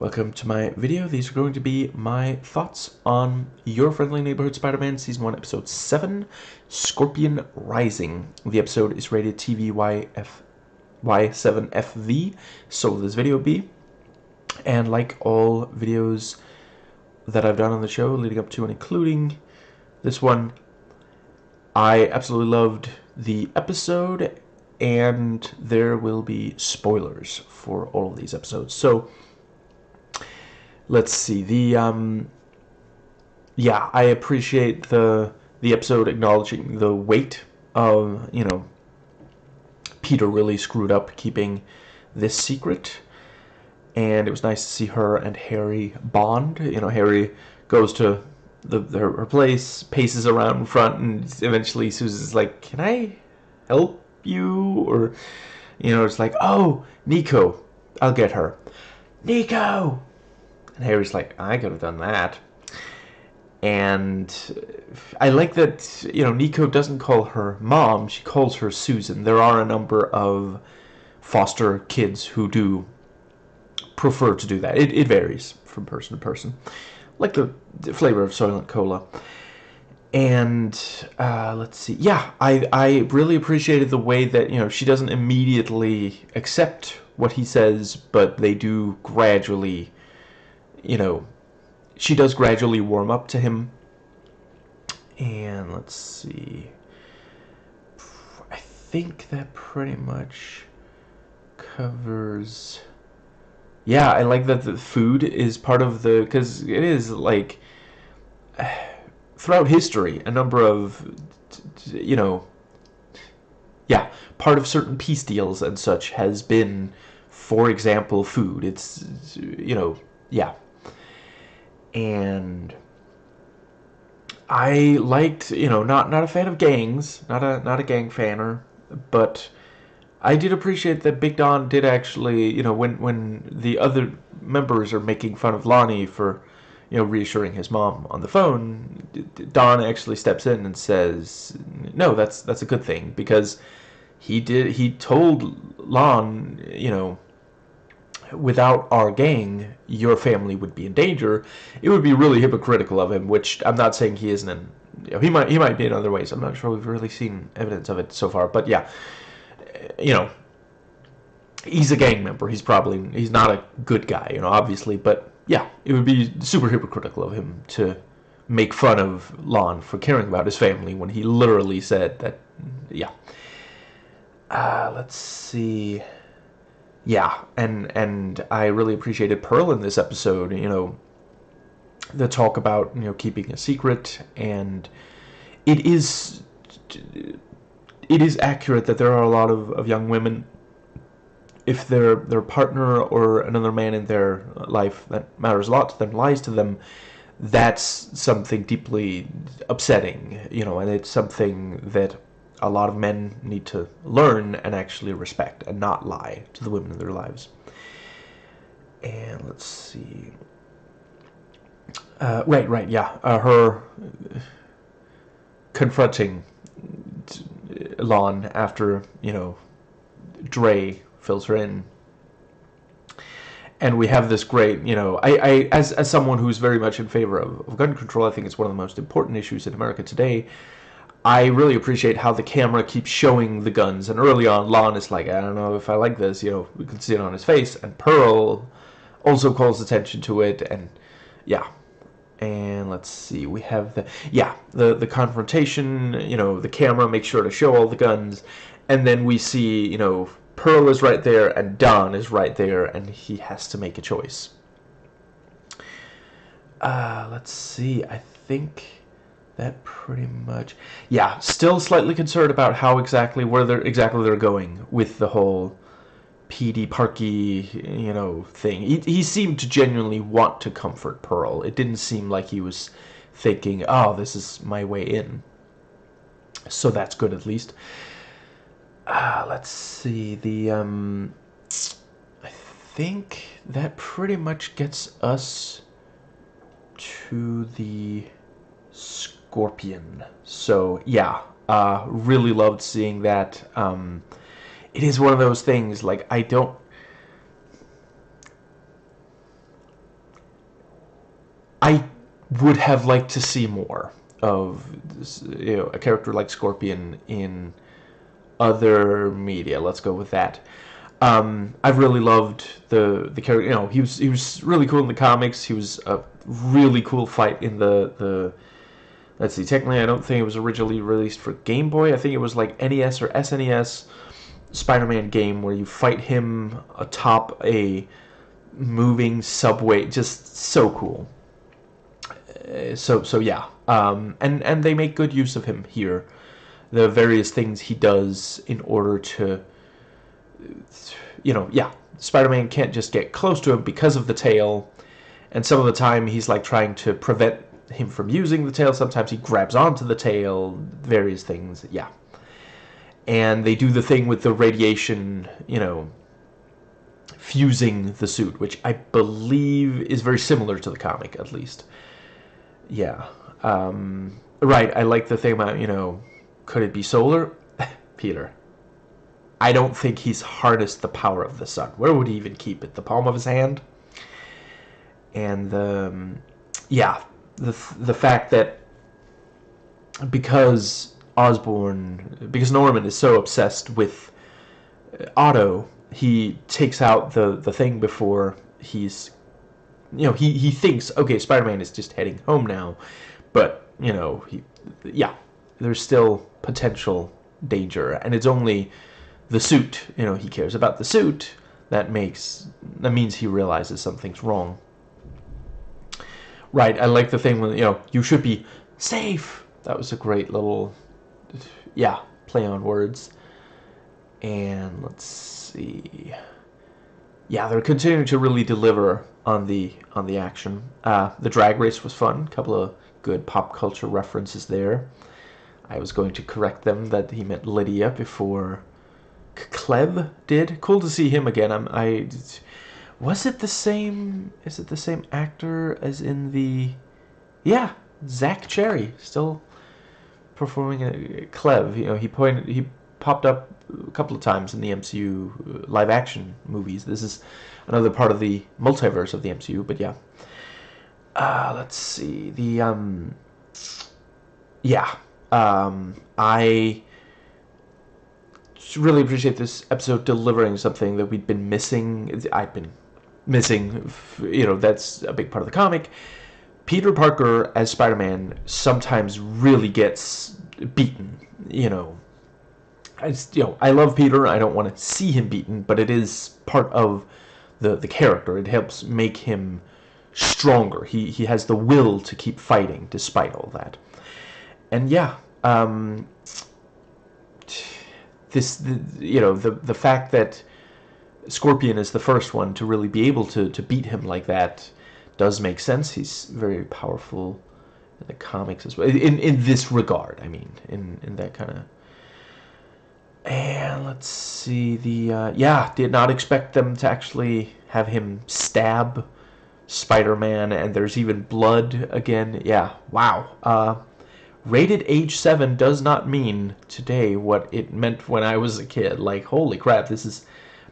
Welcome to my video. These are going to be my thoughts on Your Friendly Neighborhood Spider-Man Season 1, Episode 7, Scorpion Rising. The episode is rated TVY7FV, so will this video be. And like all videos that I've done on the show leading up to and including this one, I absolutely loved the episode, and there will be spoilers for all of these episodes. So let's see. Yeah, I appreciate the episode acknowledging the weight of, Peter really screwed up keeping this secret, and it was nice to see her and Harry bond. Harry goes to her place, paces around in front, and eventually Susan's like, "Can I help you?" Or, it's like, "Oh, Nico, I'll get her." Nico! And Harry's like, "I could have done that." And I like that, Nico doesn't call her mom, she calls her Susan. There are a number of foster kids who do prefer to do that. It varies from person to person. Like the flavor of Soylent Cola. And let's see. Yeah, I really appreciated the way that, she doesn't immediately accept what he says, but they do gradually, she does gradually warm up to him. And let's see. I think that pretty much covers. Yeah, I like that the food is part of the, because it is like throughout history a number of, yeah, part of certain peace deals and such has been, for example, food. It's, yeah. And I liked, not a fan of gangs, not a gang fanner, but I did appreciate that Big Don did actually, when the other members are making fun of Lonnie for, reassuring his mom on the phone, Don actually steps in and says, "No, that's a good thing," because he told Lon, without our gang, your family would be in danger. It would be really hypocritical of him, which I'm not saying he isn't in. He might be in other ways. I'm not sure we've really seen evidence of it so far, but yeah, he's a gang member. He's not a good guy, obviously, but yeah, it would be super hypocritical of him to make fun of Lon for caring about his family when he literally said that. Yeah. Let's see. Yeah, and I really appreciated Pearl in this episode. The talk about keeping a secret, and it is accurate that there are a lot of young women, if their partner or another man in their life that matters a lot to them lies to them, that's something deeply upsetting, and it's something that a lot of men need to learn and actually respect and not lie to the women in their lives. And let's see. Right, yeah. Her confronting Lon after, Dre fills her in. And we have this great, I as someone who's very much in favor of gun control, I think it's one of the most important issues in America today. I really appreciate how the camera keeps showing the guns, and early on, Lon is like, "I don't know if I like this," we can see it on his face, and Pearl also calls attention to it, and yeah. And let's see, we have the confrontation, the camera makes sure to show all the guns, and then we see, Pearl is right there, and Don is right there, and he has to make a choice. Let's see, I think that pretty much, yeah, still slightly concerned about how where they're going with the whole PD Parky, thing. He seemed to genuinely want to comfort Pearl. It didn't seem like he was thinking, "Oh, this is my way in." So that's good, at least. Let's see, I think that pretty much gets us to the Scorpion. So yeah, really loved seeing that. It is one of those things, like, would have liked to see more of this, a character like Scorpion in other media. Let's go with that. I've really loved the character. He was really cool in the comics. He was a really cool fight in the. Let's see. Technically, I don't think it was originally released for Game Boy. I think it was like NES or SNES Spider-Man game where you fight him atop a moving subway. Just so cool. So yeah. And they make good use of him here. The various things he does in order to, Spider-Man can't just get close to him because of the tail, and some of the time he's like trying to prevent him from using the tail. Sometimes he grabs onto the tail, various things, yeah. And they do the thing with the radiation, fusing the suit, which I believe is very similar to the comic, at least. Yeah. Right, I like the thing about, could it be solar? Peter, I don't think he's harnessed the power of the sun. Where would he even keep it? The palm of his hand? And the fact that because Norman is so obsessed with Otto, he takes out the thing before he's, he thinks, okay, Spider-Man is just heading home now, but there's still potential danger, and it's only the suit. He cares about the suit. That means he realizes something's wrong. Right, I like the thing when, you should be safe. That was a great little, play on words. And let's see. Yeah, they're continuing to really deliver on the action. The drag race was fun. A couple of good pop culture references there. I was going to correct them that he meant Lydia before Cleb did. Cool to see him again. Was it the same? Is it the same actor as in the? Yeah, Zach Cherry still performing Cleb. He popped up a couple of times in the MCU live action movies. This is another part of the multiverse of the MCU. But yeah, let's see I really appreciate this episode delivering something that we'd been missing. I've been missing, that's a big part of the comic. Peter Parker as Spider-Man sometimes really gets beaten. I love Peter. I don't want to see him beaten, but it is part of the character. It helps make him stronger. He has the will to keep fighting despite all that. And the fact that Scorpion is the first one to really be able to beat him like that does make sense. He's very powerful in the comics as well. In this regard, I mean, in that kind of. And let's see did not expect them to actually have him stab Spider-Man, and there's even blood again. Yeah, wow. Rated age 7 does not mean today what it meant when I was a kid. Like, holy crap, this is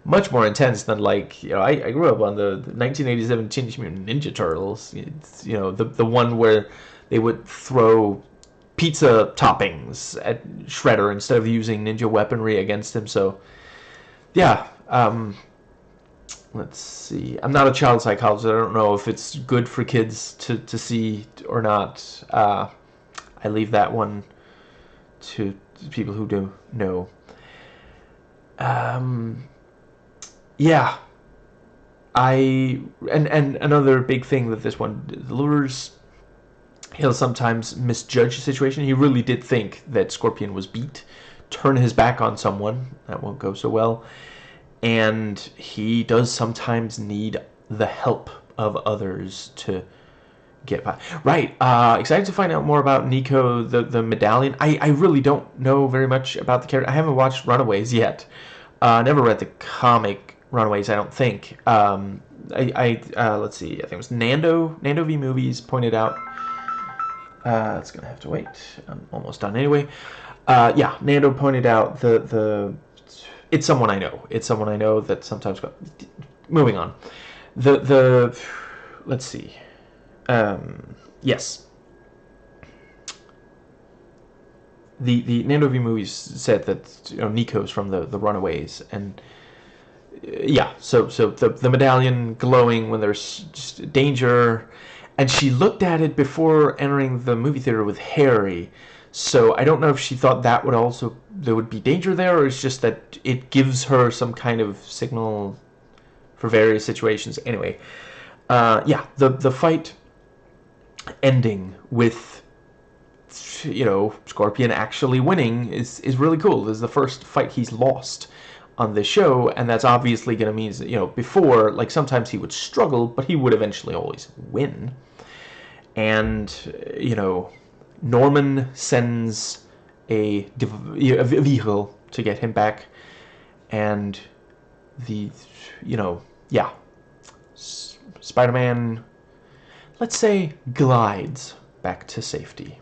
much more intense than, like, I grew up on the 1987 Teenage Mutant Ninja Turtles. It's, the one where they would throw pizza toppings at Shredder instead of using ninja weaponry against him. So, yeah, let's see. I'm not a child psychologist. I don't know if it's good for kids to see or not. I leave that one to people who do know. And another big thing that this one delivers, he'll sometimes misjudge a situation. He really did think that Scorpion was beat, turn his back on someone. That won't go so well. And he does sometimes need the help of others to get by. Right. Excited to find out more about Nico, the medallion. I really don't know very much about the character. I haven't watched Runaways yet. Never read the comic Runaways, I don't think. Let's see. I think it was Nando V Movies pointed out. It's gonna have to wait. I'm almost done anyway. Nando pointed out the. It's someone I know. It's someone I know that sometimes. Moving on. Let's see. Yes. The Nando V movies said that Nico's from the Runaways, and yeah, so the medallion glowing when there's just danger, and she looked at it before entering the movie theater with Harry. So I don't know if she thought that would also there would be danger there, or it's just that it gives her some kind of signal for various situations. Anyway, yeah, the fight ending with Scorpion actually winning is really cool. This is the first fight he's lost on the show, and that's obviously going to mean that, before, like, sometimes he would struggle, but he would eventually always win. And Norman sends a vehicle to get him back, and the yeah, Spider-Man, let's say, glides back to safety.